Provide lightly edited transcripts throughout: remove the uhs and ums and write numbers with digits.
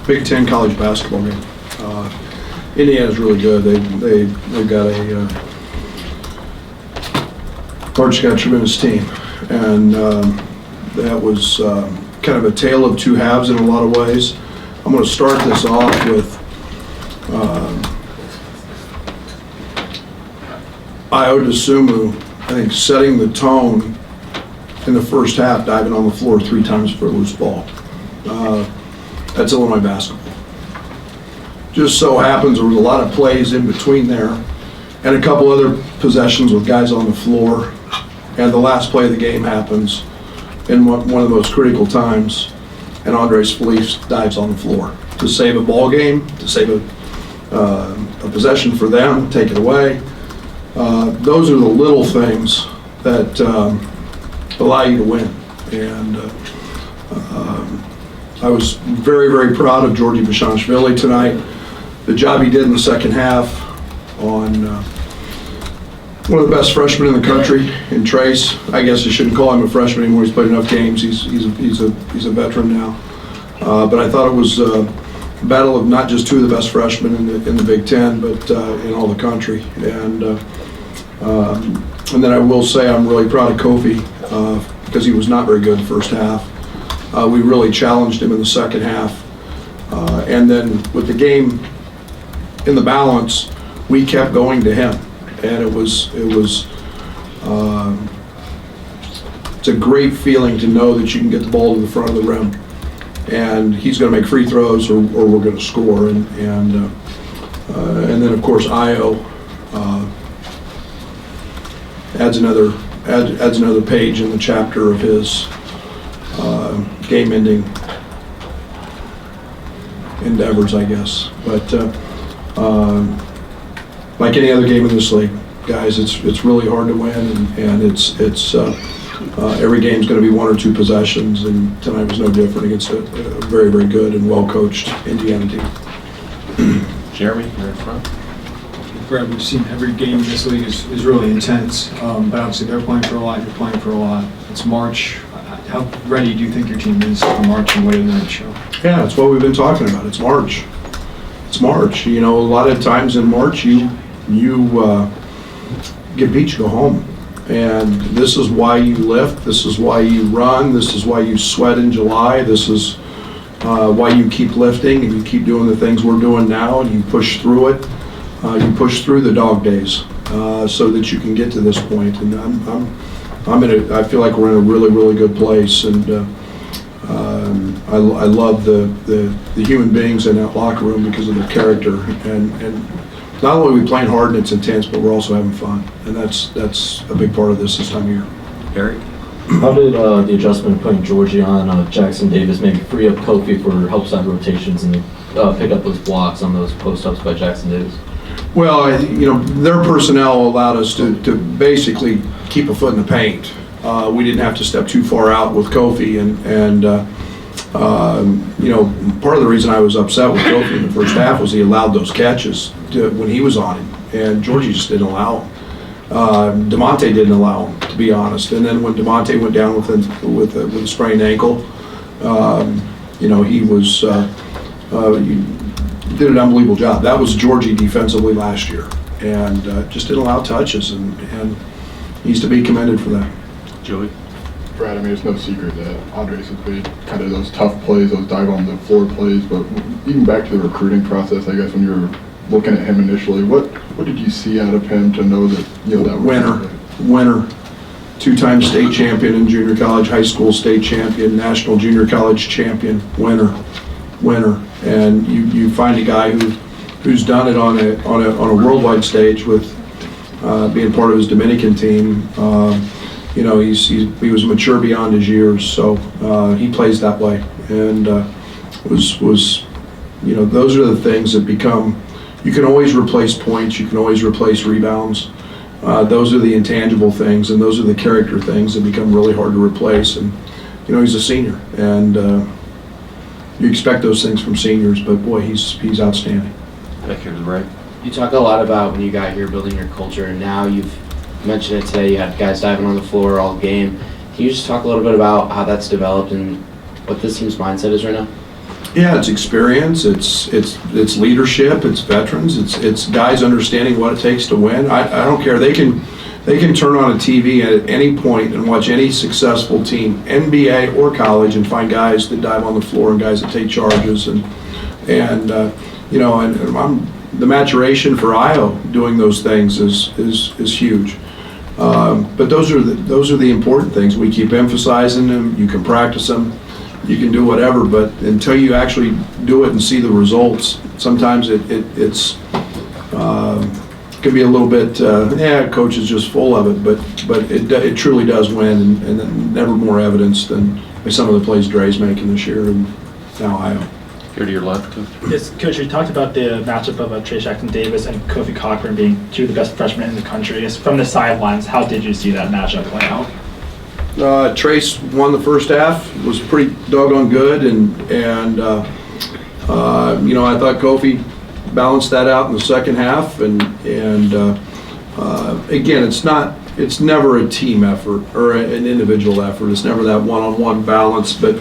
Big Ten college basketball game. Indiana's really good. They've got got a tremendous team, and that was kind of a tale of two halves in a lot of ways. I'm going to start this off with Io DeSumo, I think, setting the tone in the first half, diving on the floor 3 times for a loose ball. That's Illinois basketball. Just so happens there was a lot of plays in between there and a couple other possessions with guys on the floor, and the last play of the game happens in one of the most critical times, and Andres Feliz dives on the floor to save a ball game, to save a possession for them, take it away. Those are the little things that allow you to win. And I was very, very proud of Georgi Bashanishvili tonight. The job he did in the second half on one of the best freshmen in the country, in Trace. I guess I shouldn't call him a freshman anymore. He's played enough games. He's a veteran now. But I thought it was a battle of not just 2 of the best freshmen in the Big Ten, but in all the country. And then I will say I'm really proud of Kofi because he was not very good in the first half. We really challenged him in the second half. And then with the game in the balance, we kept going to him. And it's a great feeling to know that you can get the ball to the front of the rim. And he's going to make free throws or we're going to score. And then, of course, Io adds another page in the chapter of his game-ending endeavors, I guess. But like any other game in this league, guys, it's really hard to win, and it's every game's going to be 1 or 2 possessions, and tonight was no different against a very, very good and well-coached Indiana team. Jeremy, you're in front. Brad, we've seen every game in this league is really intense, but obviously they're playing for a lot, you're playing for a lot. It's March. How ready do you think your team is for March, and what did that show? Yeah, that's what we've been talking about. It's March. It's March. You know, a lot of times in March you get beat, you go home. And this is why you lift. This is why you run. This is why you sweat in July. This is why you keep lifting and you keep doing the things we're doing now, and you push through it. You push through the dog days so that you can get to this point. And I feel like we're in a really, really good place. And I love the human beings in that locker room because of their character. And not only are we playing hard and it's intense, but we're also having fun. And that's a big part of this time of year. Eric? How did the adjustment of putting Georgie on Jackson Davis maybe free up Kofi for help side rotations and pick up those blocks on those post-ups by Jackson Davis? Well, their personnel allowed us to basically keep a foot in the paint. We didn't have to step too far out with Kofi, and part of the reason I was upset with Kofi in the first half was he allowed those catches when he was on him, and Georgie just didn't allow him. DeMonte didn't allow him, to be honest. And then when DeMonte went down with a sprained ankle, he was did an unbelievable job. That was Georgie defensively last year, and just didn't allow touches, and he's to be commended for that. Joey? Brad, I mean, it's no secret that Andres has made kind of those tough plays, those dive on the floor plays, but even back to the recruiting process, I guess, when you were looking at him initially, what did you see out of him to know that, that winner, 2-time state champion in junior college, high school state champion, national junior college champion, winner. And you find a guy who's done it on a worldwide stage with being part of his Dominican team. He was mature beyond his years, so he plays that way, and those are the things that become. You can always replace points. You can always replace rebounds. Those are the intangible things, and those are the character things that become really hard to replace. And he's a senior, and you expect those things from seniors, but boy, he's outstanding. Back here to the right. You talk a lot about when you got here building your culture, and now you've mentioned it today. You had guys diving on the floor all game. Can you just talk a little bit about how that's developed and what this team's mindset is right now? Yeah, it's experience, it's leadership, it's veterans, it's guys understanding what it takes to win. I don't care. They can turn on a TV at any point and watch any successful team, NBA or college, and find guys that dive on the floor and guys that take charges and you know, and the maturation for Io doing those things is huge. But those are the important things. We keep emphasizing them. You can practice them. You can do whatever, but until you actually do it and see the results, sometimes it's can be a little bit, coach is just full of it, but it truly does win, and never more evidence than some of the plays Dre's making this year and now Io. Here to your left, Coach. Yes, Coach, you talked about the matchup of Trey Jackson-Davis and Kofi Cochran being two of the best freshmen in the country. Yes, from the sidelines, how did you see that matchup play out? Trace won the first half, was pretty doggone good, and you know, I thought Kofi balanced that out in the second half, and again, it's never a team effort or an individual effort. It's never that one-on-one balance, but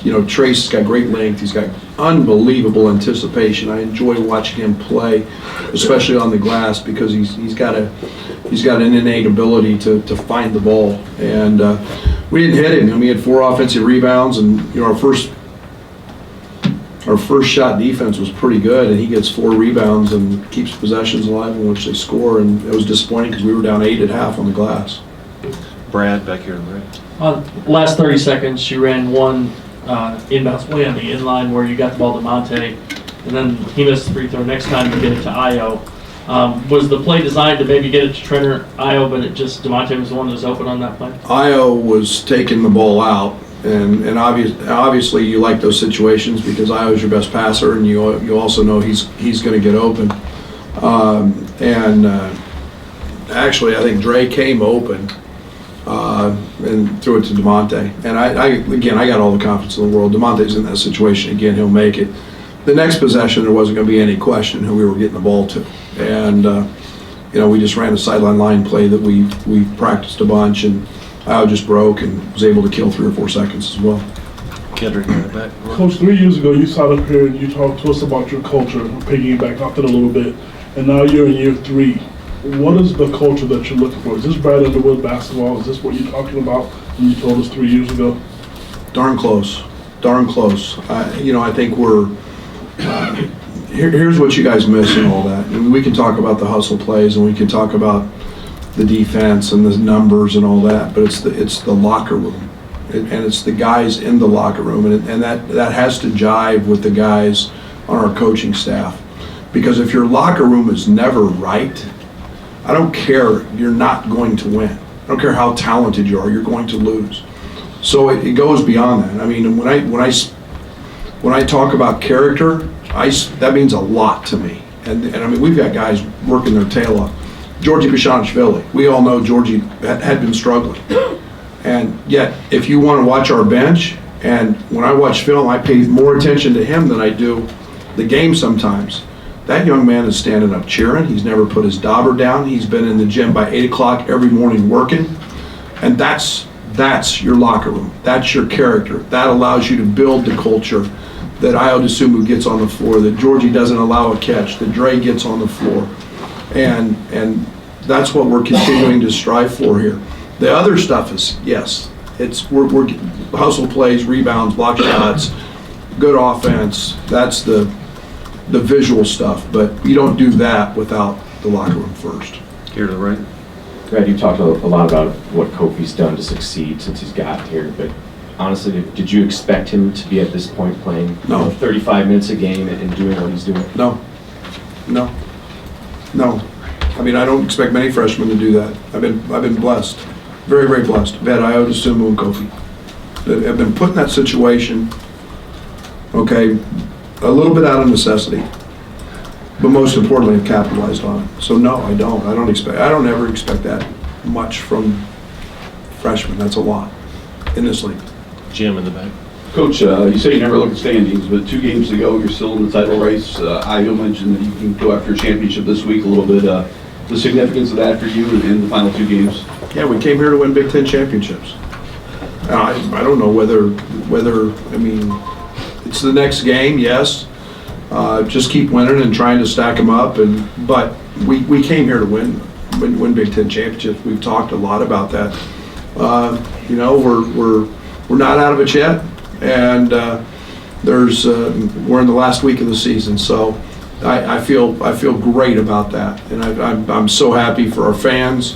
you know, Trace has got great length. He's got unbelievable anticipation. I enjoy watching him play, especially on the glass, because he's got an innate ability to find the ball. And we didn't hit him. I mean, we had 4 offensive rebounds, and you know, our first shot defense was pretty good, and he gets 4 rebounds and keeps possessions alive in which they score. And it was disappointing because we were down 8 at half on the glass. Brad, back here to the right. Last 30 seconds, you ran one inbounds play on the inline where you got the ball to Monte, and then he missed the free throw. Next time you get it to Io. Was the play designed to maybe get it to Trenner Io, but DeMonte was the one that was open on that play? Io was taking the ball out, and obviously you like those situations because Io is your best passer, and you also know he's going to get open. Actually, I think Dre came open and threw it to DeMonte. And I got all the confidence in the world. DeMonte's in that situation again; he'll make it. The next possession, there wasn't going to be any question who we were getting the ball to, and you know, we just ran a sideline line play that we practiced a bunch, and I just broke and was able to kill 3 or 4 seconds as well. Kendrick in the back. Coach, 3 years ago you sat up here and you talked to us about your culture, piggyback off it a little bit, and now you're in year 3. What is the culture that you're looking for? Is this Brad Underwood basketball? Is this what you're talking about when you told us 3 years ago? Darn close, darn close. You know, I think we're. Here's what you guys miss and all that. And we can talk about the hustle plays, and we can talk about the defense and the numbers and all that, but it's the locker room, and it's the guys in the locker room, and that has to jive with the guys on our coaching staff, because if your locker room is never right, I don't care, you're not going to win. I don't care how talented you are, you're going to lose. So it goes beyond that. I mean, when I talk about character, that means a lot to me. And I mean, we've got guys working their tail off. Georgie Pashonishvili, we all know Georgie had been struggling. And yet, if you want to watch our bench, and when I watch film, I pay more attention to him than I do the game sometimes. That young man is standing up cheering. He's never put his dauber down. He's been in the gym by 8 o'clock every morning working. And that's your locker room. That's your character. That allows you to build the culture that Io DeSumo gets on the floor, that Georgie doesn't allow a catch, that Dre gets on the floor. And that's what we're continuing to strive for here. The other stuff is, yes, we're hustle plays, rebounds, block shots, good offense. That's the visual stuff, but you don't do that without the locker room first. Here to the right. Brad, you talked a lot about what Kofi's done to succeed since he's gotten here, but honestly, did you expect him to be at this point playing 35 minutes a game and doing what he's doing? No. I mean, I don't expect many freshmen to do that. I've been blessed, very, very blessed. I've had Io DeSumo and Kofi that have been put in that situation, okay, a little bit out of necessity, but most importantly, have capitalized on it. So no, I don't ever expect that much from freshmen. That's a lot in this league. Jim in the back. Coach, you say you never look at standings, but 2 games to go, you're still in the title race. Io mentioned that you can go after a championship this week a little bit. The significance of that for you in the final 2 games? Yeah, we came here to win Big Ten championships. I don't know whether I mean, it's the next game, yes. Just keep winning and trying to stack them up. But we came here to win Big Ten championships. We've talked a lot about that. You know, we're not out of it yet, and we're in the last week of the season, so I feel great about that, and I'm so happy for our fans,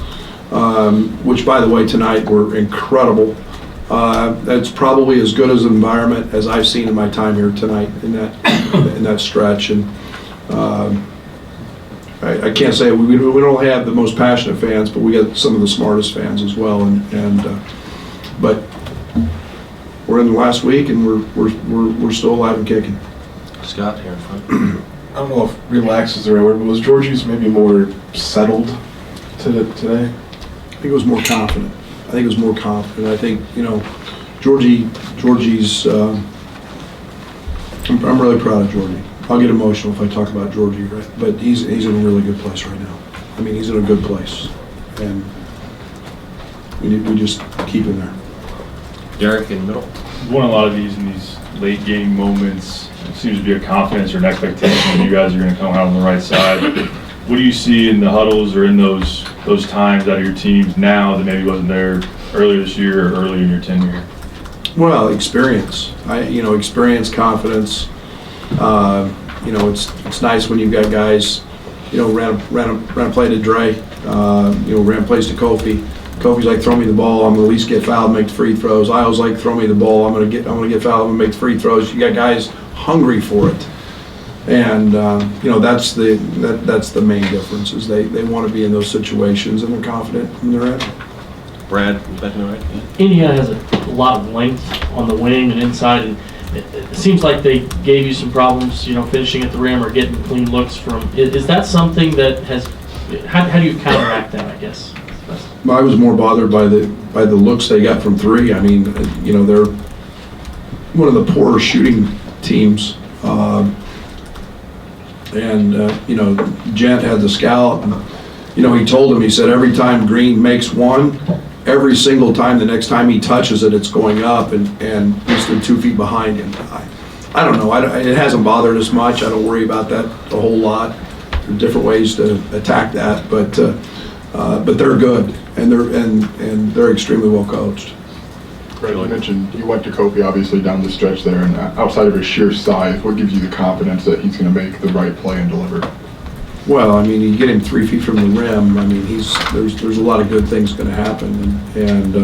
which by the way tonight were incredible. That's probably as good as an environment as I've seen in my time here tonight in that stretch, and I can't say we don't have the most passionate fans, but we got some of the smartest fans as well, but we're in the last week and we're still alive and kicking. Scott here in front. I don't know if relax is the right word, but was Georgie's maybe more settled today? I think it was more confident. I think, you know, Georgie's, I'm really proud of Georgie. I'll get emotional if I talk about Georgie, right? But he's in a really good place right now. I mean, he's in a good place. And we just keep him there. Derek in the middle. You've won a lot of these in these late game moments. It seems to be a confidence or an expectation that you guys are going to come out on the right side. What do you see in the huddles or in those times out of your teams now that maybe wasn't there earlier this year or earlier in your tenure? Well, experience. Experience, confidence. You know, it's nice when you've got guys, you know, ran a play to Dre, ran plays to Kofi. Kofi's like, throw me the ball, I'm gonna at least get fouled, make the free throws. I was like, throw me the ball, I'm gonna get fouled, I'm gonna make the free throws. You got guys hungry for it, and that's the main difference is they want to be in those situations and they're confident and they're in. Brad, back in the right. Indiana has a lot of length on the wing and inside, and it seems like they gave you some problems, finishing at the rim or getting clean looks from. Is that something that has? How do you counteract that? I guess. I was more bothered by the looks they got from three. I mean, they're one of the poorer shooting teams, Gent had the scout. And, he told him, he said every time Green makes one, every single time the next time he touches it, it's going up, and he's stood 2 feet behind him. I don't know. It hasn't bothered us much. I don't worry about that a whole lot. There are different ways to attack that, but they're good, and they're extremely well coached. Brad, you mentioned you went to Kofi obviously down the stretch there, and outside of his sheer size, what gives you the confidence that he's going to make the right play and deliver? Well, I mean, you get him 3 feet from the rim. I mean, there's a lot of good things going to happen, and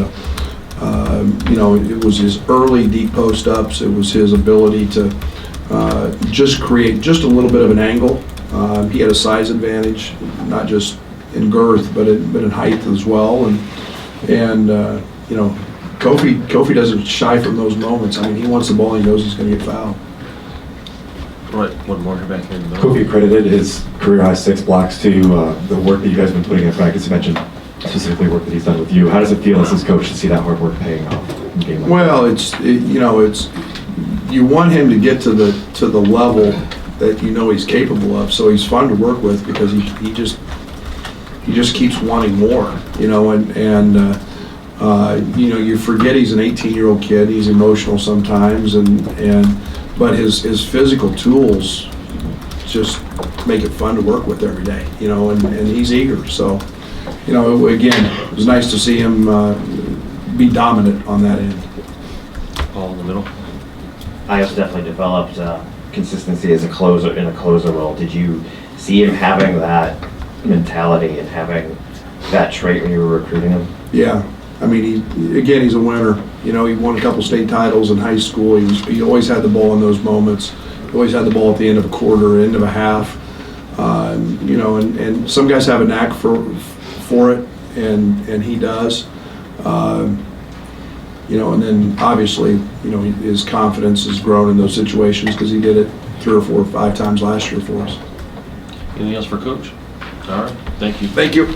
it was his early deep post ups. It was his ability to just create just a little bit of an angle. He had a size advantage, not just in girth, but in height as well, and Kofi doesn't shy from those moments. I mean, he wants the ball, he knows he's going to get fouled. Right, one more here back here in the middle. Kofi credited his career-high 6 blocks to the work that you guys have been putting in practice. You mentioned specifically work that he's done with you. How does it feel as his coach to see that hard work paying off in a game like well, it's you want him to get to the level that he's capable of, so he's fun to work with because he just keeps wanting more, and you forget he's an 18-year-old kid. He's emotional sometimes, but his physical tools just make it fun to work with every day, and he's eager. So, again, it was nice to see him be dominant on that end. Paul in the middle. Io's definitely developed consistency as a closer in a closer role. Did you see him having that mentality and having that trait when you were recruiting him? Yeah. I mean, he's a winner. He won a couple state titles in high school. He always had the ball in those moments. He always had the ball at the end of a quarter, end of a half. And some guys have a knack for it, and he does. And then obviously, his confidence has grown in those situations because he did it 3 or 4 or 5 times last year for us. Anything else for Coach? All right, thank you. Thank you.